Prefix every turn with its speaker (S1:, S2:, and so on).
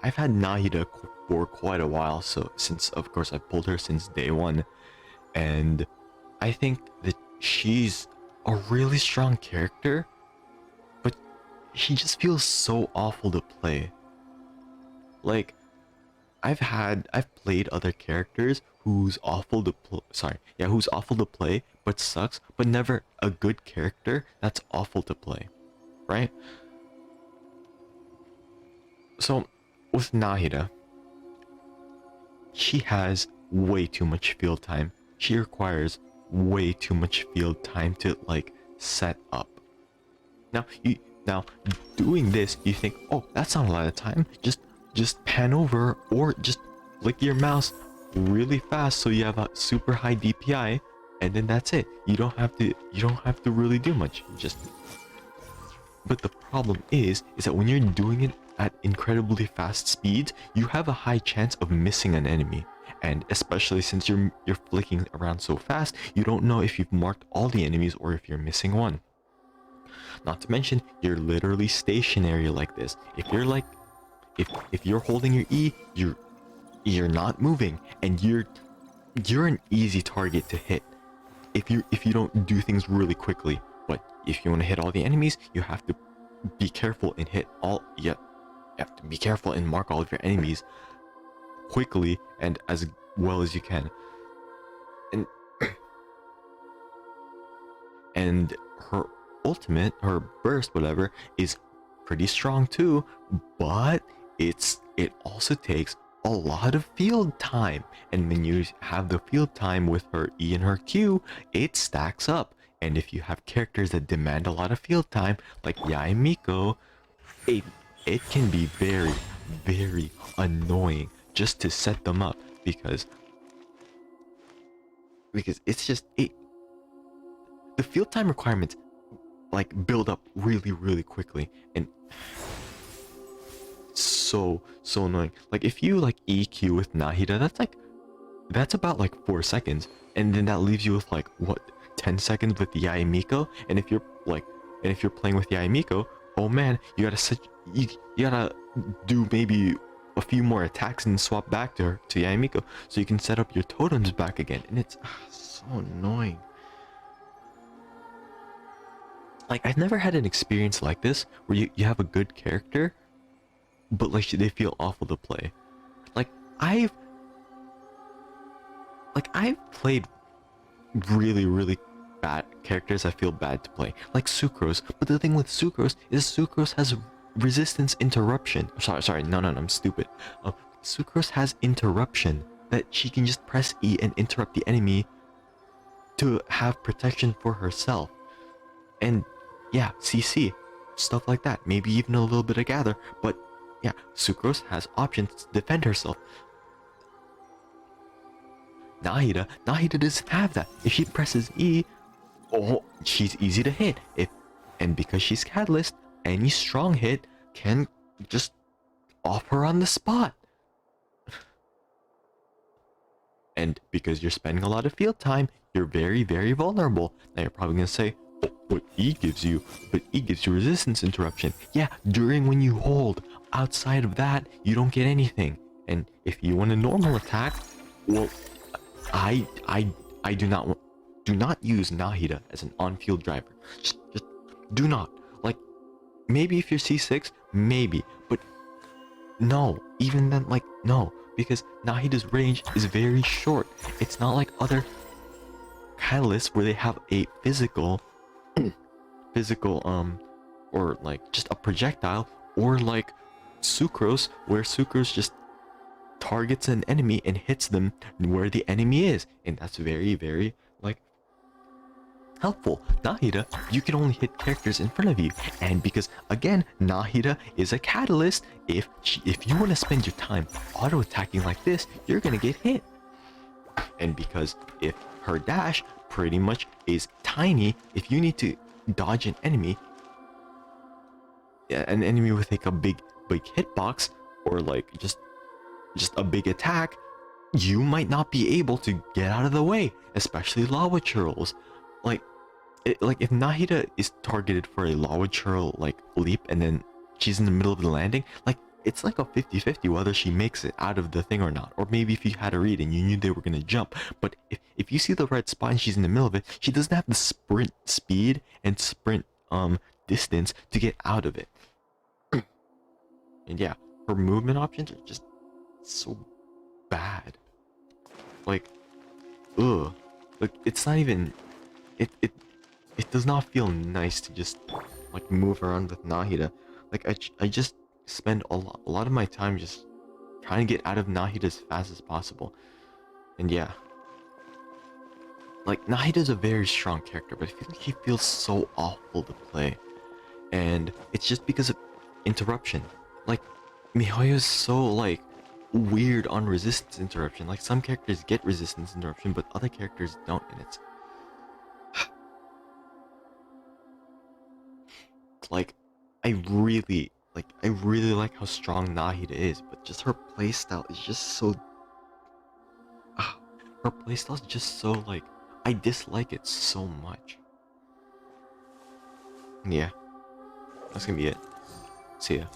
S1: I've had Nahida for quite a while, so since of course I've pulled her since day one, and I think that she's a really strong character, but she just feels so awful to play. Like, I've played other characters who's awful to who's awful to play but sucks, but never a good character that's awful to play, right? So with Nahida, she has way too much field time. She requires way too much field time to like set up. Now doing this, you think, oh, that's not a lot of time. Just pan over or just flick your mouse really fast so you have a super high DPI, and then that's it. You don't have to really do much. But the problem is that when you're doing it at incredibly fast speeds, you have a high chance of missing an enemy. And especially since you're flicking around so fast, you don't know if you've marked all the enemies or if you're missing one. Not to mention, you're literally stationary like this. If you're like, if you're holding your E, you're not moving, and you're an easy target to hit if you don't do things really quickly. But if you want to hit all the enemies, you have to be careful and hit all. Yeah, you have to be careful and mark all of your enemies quickly and as well as you can. And and her ultimate, her burst, whatever, is pretty strong too, but it also takes a lot of field time, and when you have the field time with her E and her Q, it stacks up. And if you have characters that demand a lot of field time like Yae Miko, it can be very, very annoying just to set them up, because it's just the field time requirements like build up really, really quickly, and so annoying. Like if you like EQ with Nahida, that's about like 4 seconds, and then that leaves you with like what, 10 seconds with Yae Miko. And if you're playing with Yae Miko, oh man, you gotta do maybe a few more attacks and swap back to Yae Miko so you can set up your totems back again, and it's so annoying. Like, I've never had an experience like this where you have a good character but like they feel awful to play. Like I've played really, really bad characters I feel bad to play, like Sucrose. But the thing with Sucrose is Sucrose has resistance interruption. Sorry, no, I'm stupid. Sucrose has interruption, that she can just press E and interrupt the enemy to have protection for herself. And yeah, CC, stuff like that. Maybe even a little bit of gather, but yeah, Sucrose has options to defend herself. Nahida doesn't have that. If she presses E, oh, she's easy to hit. And because she's Catalyst, any strong hit can just off her on the spot. And because you're spending a lot of field time, you're very, very vulnerable. Now you're probably gonna say, oh, but E gives you resistance interruption. Yeah, during when you hold. Outside of that, you don't get anything. And if you want a normal attack, well, I do not use Nahida as an on-field driver. Just do not. Like, maybe if you're C6, maybe, but no. Even then, like, no, because Nahida's range is very short. It's not like other catalysts where they have a physical, or like just a projectile, or like Sucrose, where Sucrose just targets an enemy and hits them where the enemy is, and that's very, very like helpful. Nahida, you can only hit characters in front of you, and because again, Nahida is a catalyst, if you want to spend your time auto attacking like this, you're gonna get hit. And because if her dash pretty much is tiny, if you need to dodge an enemy with like a big hitbox, or like just a big attack, you might not be able to get out of the way, especially lava churls. Like if Nahida is targeted for a lava churl like leap, and then she's in the middle of the landing, like it's like a 50-50 whether she makes it out of the thing or not. Or maybe if you had a read and you knew they were gonna jump. But if you see the red spot and she's in the middle of it, she doesn't have the sprint speed and sprint distance to get out of it. And yeah, her movement options are just so bad. Like, ugh. Like, it's not even... It does not feel nice to just, like, move around with Nahida. Like, I just spend a lot of my time just trying to get out of Nahida as fast as possible. And yeah. Like, Nahida's a very strong character, but I feel like he feels so awful to play. And it's just because of interruption. Like, MiHoYo's so, like, weird on resistance interruption. Like, some characters get resistance interruption, but other characters don't, and it's... like, I really like how strong Nahida is, but just her playstyle is just so... her playstyle is just so, like, I dislike it so much. Yeah. That's gonna be it. See ya.